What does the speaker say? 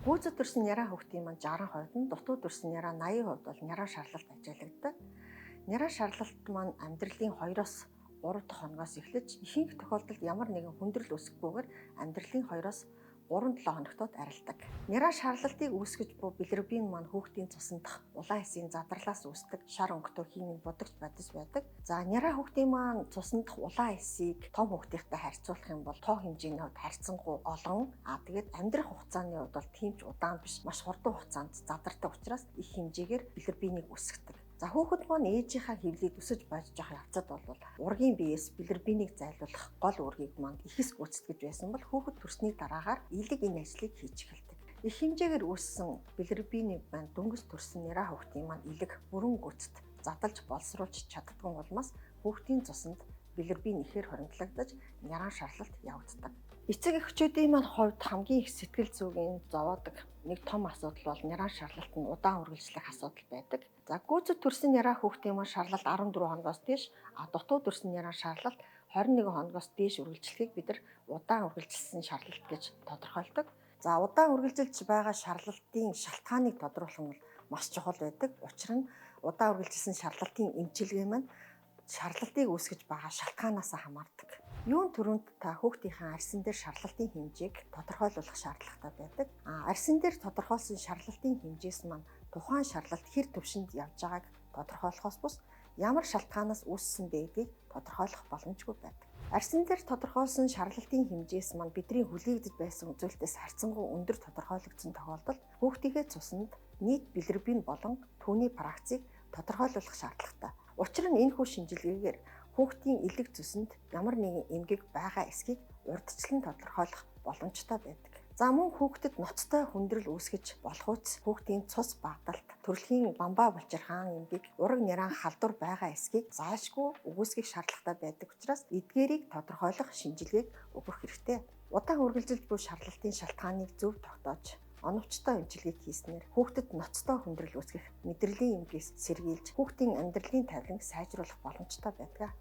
Гүйцэд төрсэн няраа хүүхдийн маань 60% нь, дутуу төрсэн няраа 80% бол няраа шарлалт ажиалагддаг. Няраа шарлалт маань амьдралын 2-оос 3 дахь хоногоос эхлэж ихэнх тохиолдолд ямар нэгэн хүндрэл үүсэхгүйгээр амьдралын 2-оос 3-7 хоногтод арилдаг. Няраа шарлалтыг үүсгэж буй билирубин маань хүүхдийн цуснд дах улаан эсийн задралаас үүсдэг шар өнгөтэй химийн будагч бодис байдаг. За няраа хүүхдийн маань цуснд дах улаан эсийг том хүүхдийнхтэй харьцуулах юм бол тоо хэмжээний хувьд харьцангуй олон. Тэгээд амьдрах хугацааны хувьд бол тийм ч удаан биш, маш хурдан хугацаанд задардаг учраас их хэмжээгээр билирубиныг үүсгэдэг. За хүүхэд маань ээжийнхаа хөвлөд өсөж байж байгаа явцад бол ургийн биеэс билирубиныг зайлуулах гол үүргийг маань ихэс гүйцэтгэж байсан бол хүүхэд төрсний дараагаар элэг энэ ажлыг хийж эхэлдэг. Их хэмжээгээр үүссэн билирубиныг маань дөнгөж төрсэн няраа хүүхдийн маань элэг бүрэн гүйцэд задалж боловсруулж чаддгүй улмаас хүүхдийн цуснд билирубин ихээр хоригдлагдаж няраа шарлалт явагддаг. Эцэг эхчүүдийн маань хувьд хамгийн их сэтгэл зүйн зовоодог нэг том асуудал бол няраа шарлалт нь удаан үргэлжлэх асуудал байдаг. За гүйцэд төрсэн няраа хүүхдийн маань шарлалт 14 хоногоос дээш, дутуу төрсэн няраа шарлалт 21 хоногоос дээш үргэлжлэхийг бид нар удаан үргэлжилсэн шарлалт гэж тодорхойлдог. За удаан үргэлжилж байгаа шарлалтын шалтгааныг тодруулах нь маш чухал байдаг. Учир нь удаан үргэлжилсэн шарлалтын эмчилгээ маань шарлалтыг үүсгэж байгаа шалтгаанаас хамаардаг. Юун төрөнд та хүүхдийнхээ арьсан дээр шарлалтын хэмжээг тодорхойлуулах шаардлагатай байдаг. Арьсан дээр тодорхойлсон шарлалтын хэмжээс маань тухайн шарлалт хэр түвшинд явж байгааг тодорхойлохоос бус ямар шалтгаанаас үүссэн байдгийг тодорхойлох боломжгүй байдаг. Арьсан дээр тодорхойлсон шарлалтын хэмжээс маань бидний хүлээгдэж байсан үзүүлэлтээс харьцангуй өндөр тодорхойлогдсон тохиолдолд хүүхдийнхээ цуснд нийт билирубин болон түүний фракцийг тодорхойлуулах шаардлагатай. Учир нь энэхүү шинжилгээгээр хүүхдийн элэг зүсэнд ямар нэгэн эмгэг байгаа эсхийг урьдчилан тодорхойлох боломжтой байдаг. За мөн хүүхдэд ноцтой хүндрэл үүсгэж болох үс хүүхдийн цус багталт, төрөлхийн бамбаа булчирхаан эмгэг, ураг няраа халдвар байгаа эсхийг заашгүй үгүйсгэх шаардлагатай байдаг учраас эдгээрийг тодорхойлох шинжилгээг өгөх хэрэгтэй. Удаан үргэлжилж буй шарлалтын шалтгааныг зөв тогтоож оновчтой эмчилгээг хийснээр хүүхдэд ноцтой хүндрэл үүсгэх мэдрэлийн эмгээс сэргийлж хүүхдийн амьдралын тавиланг сайжруулах боломжтой байдаг.